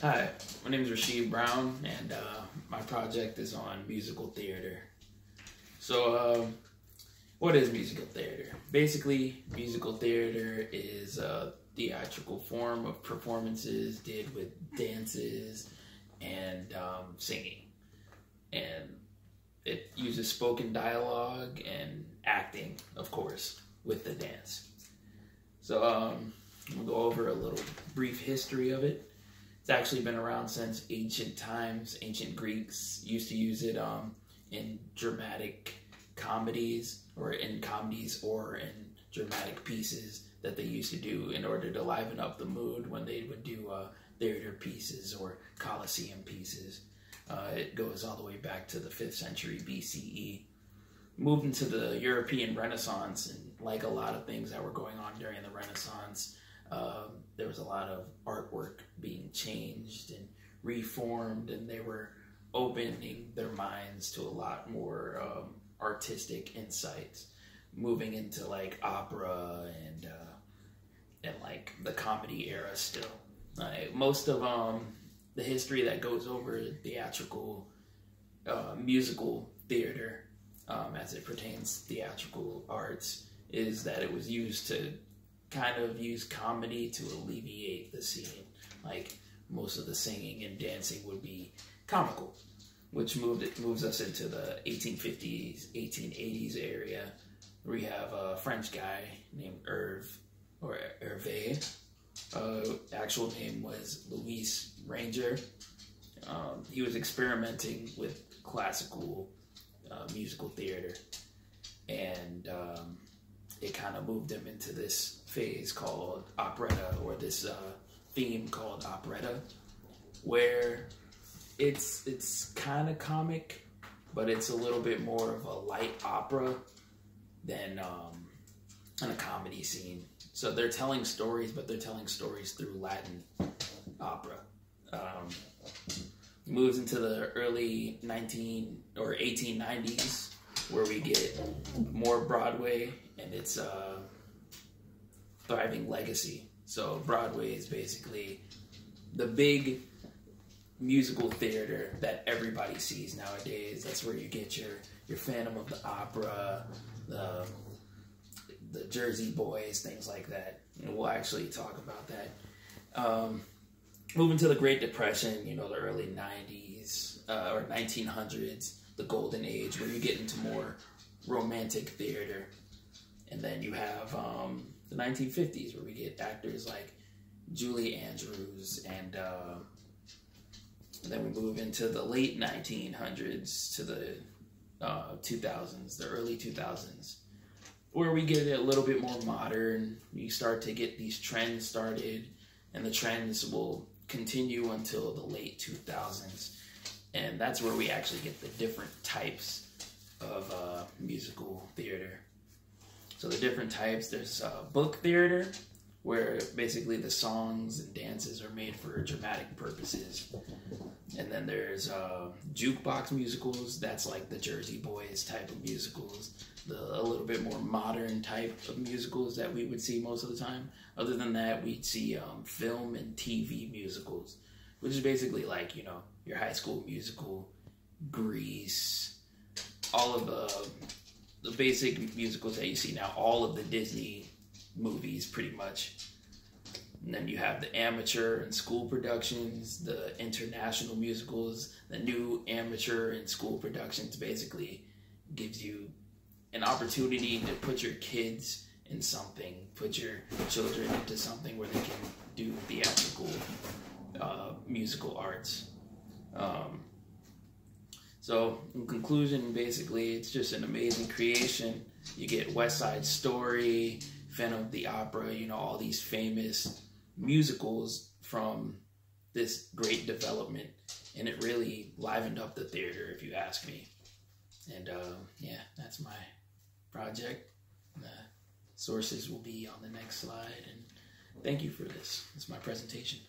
Hi, my name is Rasheed Brown, and my project is on musical theater. So, what is musical theater? Basically, musical theater is a theatrical form of performances did with dances and singing. And it uses spoken dialogue and acting, of course, with the dance. So, we'll go over a little brief history of it. It's actually been around since ancient times. Ancient Greeks used to use it in dramatic comedies, or in dramatic pieces that they used to do in order to liven up the mood when they would do theater pieces or Colosseum pieces. It goes all the way back to the 5th century BCE. Moved into the European Renaissance, and like a lot of things that were going on during the Renaissance, there was a lot of artwork being changed and reformed, and they were opening their minds to a lot more artistic insights, moving into like opera and like the comedy era still. Most of the history that goes over theatrical musical theater as it pertains to theatrical arts is that it was used to kind of use comedy to alleviate the scene. Like most of the singing and dancing would be comical, which moves us into the 1850s, 1880s area. We have a French guy named Hervé. Actual name was Louis Ranger. He was experimenting with classical musical theater, and it kind of moved him into this phase called operetta, or this theme called operetta, where it's kind of comic, but it's a little bit more of a light opera than a comedy scene. So they're telling stories, but they're telling stories through Latin opera. Moves into the early 1890s, where we get more Broadway and its thriving legacy. So Broadway is basically the big musical theater that everybody sees nowadays. That's where you get your Phantom of the Opera, the Jersey Boys, things like that. And we'll actually talk about that. Moving to the Great Depression, the early 90s or 1900s, the golden age, where you get into more romantic theater. And then you have the 1950s, where we get actors like Julie Andrews, and then we move into the late 1900s to the 2000s, the early 2000s, where we get it a little bit more modern. You start to get these trends started, and the trends will continue until the late 2000s. And that's where we actually get the different types of musical theater. So the different types, there's book theater, where basically the songs and dances are made for dramatic purposes. And then there's jukebox musicals. That's like the Jersey Boys type of musicals, a little bit more modern type of musicals that we would see most of the time. Other than that, we'd see film and TV musicals, which is basically like, your High School Musical, Grease, all of the basic musicals that you see now, all of the Disney movies pretty much. And then you have the amateur and school productions, the international musicals. The new amateur and school productions basically gives you an opportunity to put your kids in something, put your children into something where they can do theatrical musical arts. So in conclusion, basically, it's just an amazing creation. You get West Side Story, Phantom of the Opera, all these famous musicals from this great development, and it really livened up the theater, if you ask me. And yeah, that's my project. The sources will be on the next slide, and thank you for this. It's my presentation.